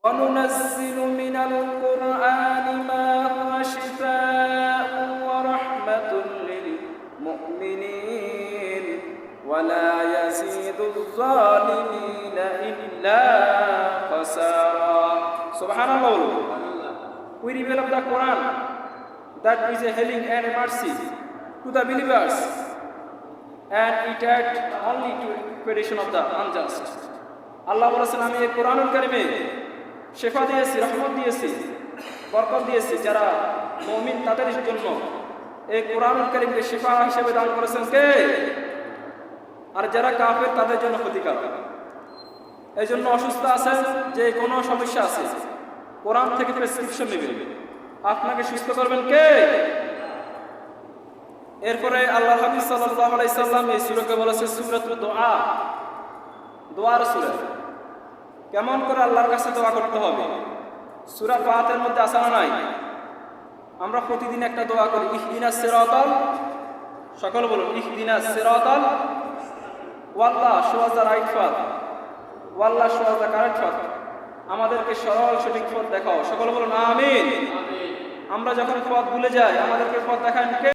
وننزل من القرآن ما هو شفاء ورحمة للمؤمنين ولا يزيد الظالمين إلا خسارا. Subhanallah. We reveal of the Quran that is a healing and a mercy to the believers, and it had only to equation of the unjust. Allah বলেছেন, আমি এই কোরআনুল কারিমে শেফা দিয়েছি, রহমত দিয়েছি, বরকত দিয়েছি যারা মুমিন তাদের জন্য। এই কোরআনুল কারিমকে শেফা হিসেবে দান করেছেন কে? আর যারা কাফের তাদের জন্য ক্ষতিকারক। এই জন্য অসুস্থ আছেন, যে কোনো সমস্যা আছে, কোরআন থেকে প্রেসক্রিপশন নেবেন, আপনাকে সুস্থ করবেন কে? এরপরে আল্লাহ হাবিব সাল্লাল্লাহু আলাইহি সাল্লাম এই সূরাকে বলেছে সূরাতুদ দুআ, দোয়ার সূরা। কেমন করে আল্লাহর কাছে দোয়া করতে হবে? সূরা ফাতিহার মধ্যে আছে না নাই? আমরা প্রতিদিন একটা দোয়া করি, ইহদিনাস সিরাতাল, সকল বলুন ইহদিনাস সিরাতাল, ওয়াল্লাহ show us the right path, ওয়াল্লাহ show us the correct path, আমাদেরকে সরল সঠিক পথ দেখাও, সকল বলুন আমিন। আমরা যখন পথ ভুলে যাই আমাদেরকে পথ দেখান কে?